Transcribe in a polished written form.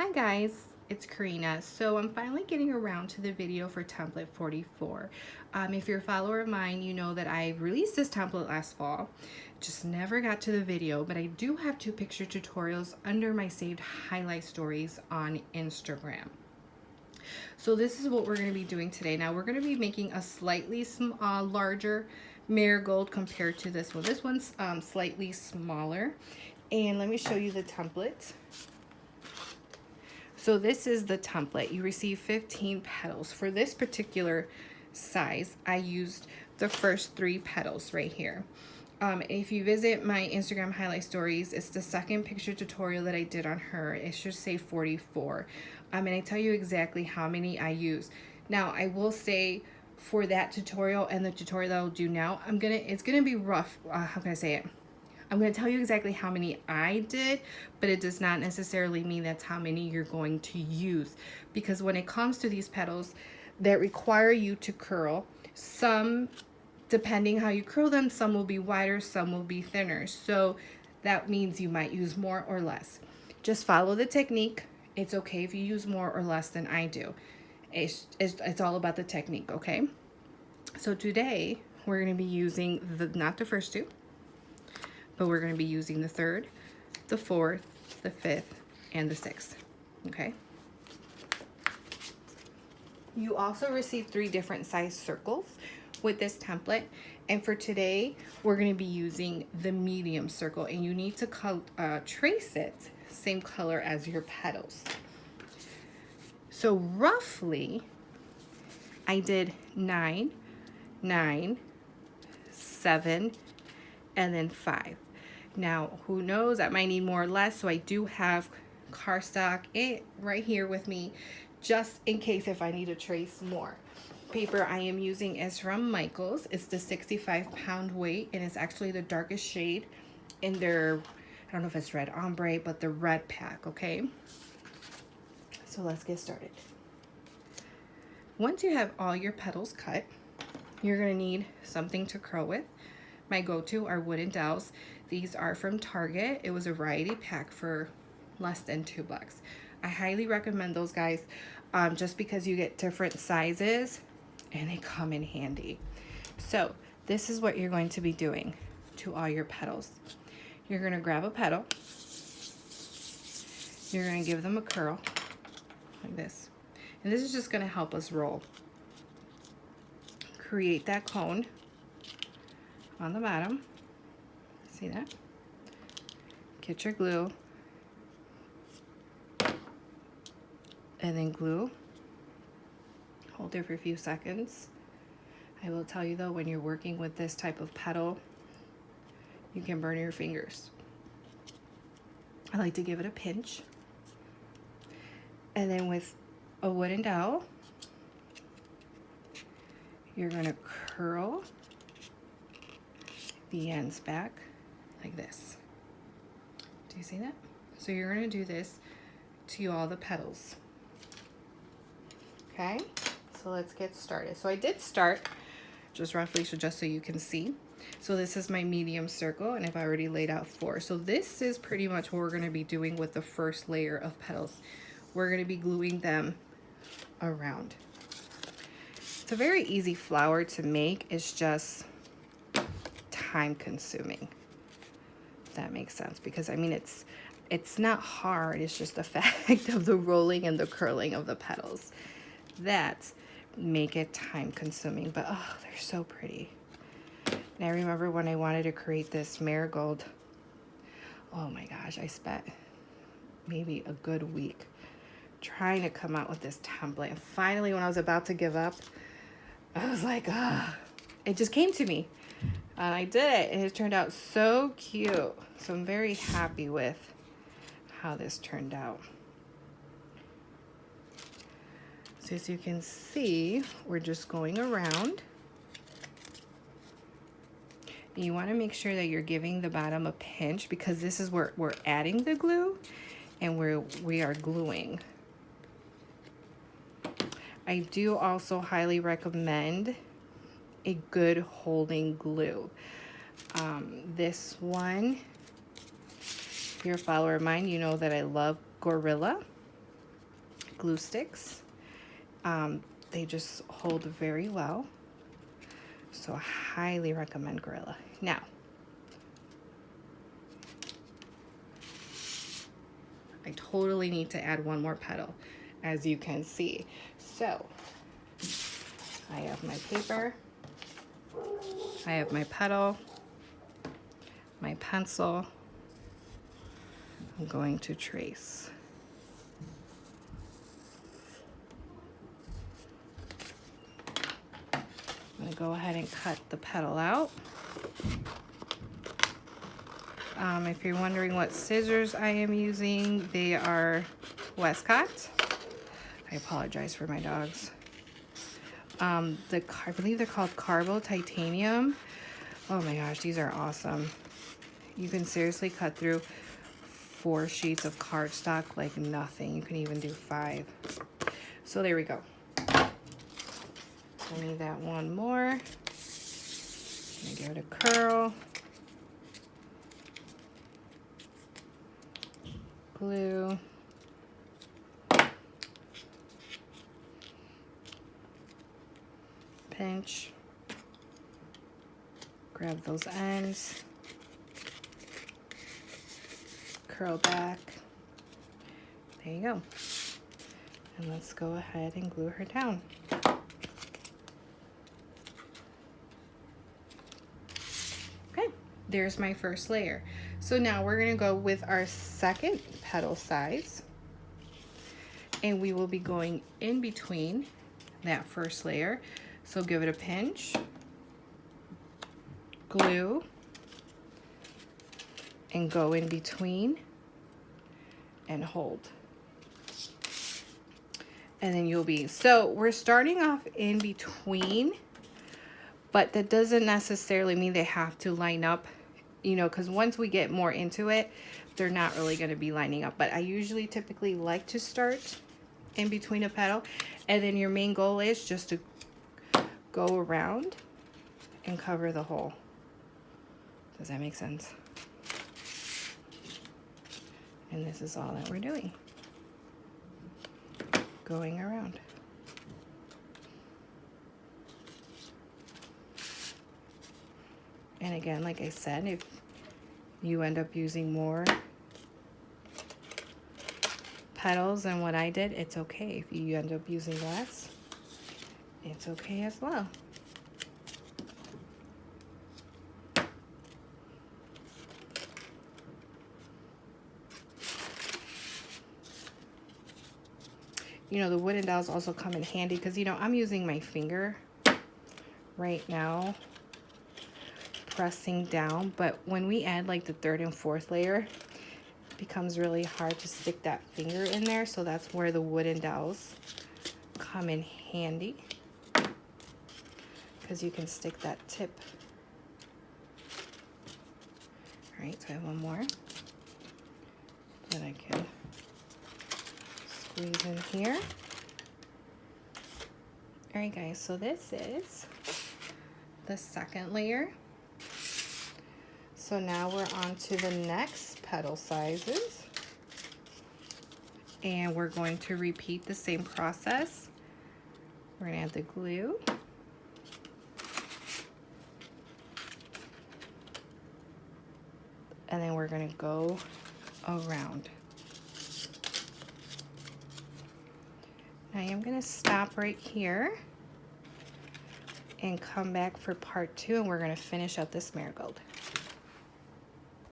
Hi guys, it's Karina. So I'm finally getting around to the video for template 44. If you're a follower of mine, you know that I released this template last fall. Just never got to the video, but I do have 2 picture tutorials under my saved highlight stories on Instagram. So this is what we're going to be doing today. Now we're going to be making a slightly larger marigold compared to this one. This one's slightly smaller. And let me show you the template. So this is the template. You receive 15 petals. For this particular size, I used the first 3 petals right here. If you visit my Instagram highlight stories, it's the second picture tutorial that I did on her. It should say 44. And I tell you exactly how many I use. Now, I will say for that tutorial and the tutorial that I'll do now, it's gonna be rough. How can I say it? I'm going to tell you exactly how many I did, but it does not necessarily mean that's how many you're going to use. Because when it comes to these petals that require you to curl, some, depending how you curl them, some will be wider, some will be thinner. So that means you might use more or less. Just follow the technique. It's okay if you use more or less than I do. It's all about the technique, okay? So today we're going to be using not the first 2, but we're going to be using the 3rd, the 4th, the 5th, and the 6th, okay? You also receive 3 different size circles with this template, and for today, we're going to be using the medium circle, and you need to trace it same color as your petals. So roughly, I did 9, 9, 7, and then 5. Now, who knows, I might need more or less, so I do have cardstock right here with me, just in case if I need to trace more. Paper I am using is from Marigold. It's the 65-pound weight, and it's actually the darkest shade in their, I don't know if it's red ombre, but the red pack, okay? So let's get started. Once you have all your petals cut, you're gonna need something to curl with. My go-to are wooden dowels. These are from Target. It was a variety pack for less than $2. I highly recommend those, guys, just because you get different sizes and they come in handy. So this is what you're going to be doing to all your petals. You're gonna grab a petal. You're gonna give them a curl like this. And this is just gonna help us roll. Create that cone on the bottom. See that? Get your glue. And then glue. Hold it for a few seconds. I will tell you though, when you're working with this type of petal, you can burn your fingers. I like to give it a pinch. And then with a wooden dowel, you're gonna curl the ends back like this. Do you see that? So you're gonna do this to all the petals. Okay, so let's get started. So I did start just roughly, so just so you can see. So this is my medium circle, and I've already laid out 4. So this is pretty much what we're gonna be doing with the first layer of petals. We're gonna be gluing them around. It's a very easy flower to make. It's just time consuming, if that makes sense, because I mean it's not hard, it's just the fact of the rolling and the curling of the petals that make it time consuming, but oh, they're so pretty. And I remember when I wanted to create this marigold, oh my gosh, I spent maybe a good week trying to come out with this template, and finally when I was about to give up, I was like, it just came to me. And I did it, and it turned out so cute. So I'm very happy with how this turned out. So as you can see, we're just going around. You want to make sure that you're giving the bottom a pinch, because this is where we're adding the glue and where we are gluing. I do also highly recommend a good holding glue. This one, if you're a follower of mine, you know that I love Gorilla. glue sticks. They just hold very well. So I highly recommend Gorilla. Now, I totally need to add one more petal, as you can see. So I have my paper, I have my petal, my pencil. I'm going to trace. I'm going to go ahead and cut the petal out. If you're wondering what scissors I am using, they are Westcott. I apologize for my dogs. I believe they're called Carbo Titanium. Oh my gosh, these are awesome. You can seriously cut through 4 sheets of cardstock like nothing. You can even do 5. So there we go. I need that one more. I'm gonna give it a curl. Glue. Pinch. Grab those ends. Curl back. There you go. And let's go ahead and glue her down. Okay, there's my first layer. So now we're gonna go with our second petal size, and we will be going in between that first layer. So give it a pinch, glue, and go in between and hold. And then you'll be, so we're starting off in between, but that doesn't necessarily mean they have to line up, you know, because once we get more into it, they're not really going to be lining up. But I usually typically like to start in between a petal, and then your main goal is just to go around and cover the hole. Does that make sense? And this is all that we're doing. Going around. And again, like I said, if you end up using more petals than what I did, it's okay. If you end up using less, it's okay as well. You know, the wooden dowels also come in handy because, you know, I'm using my finger right now, pressing down, but when we add like the 3rd and 4th layer, it becomes really hard to stick that finger in there. So that's where the wooden dowels come in handy, because you can stick that tip. All right, so I have one more that I can squeeze in here. All right, guys, so this is the second layer. So now we're on to the next petal sizes, and we're going to repeat the same process. We're going to add the glue. And then we're going to go around. Now I'm going to stop right here and come back for part 2, and we're going to finish up this marigold.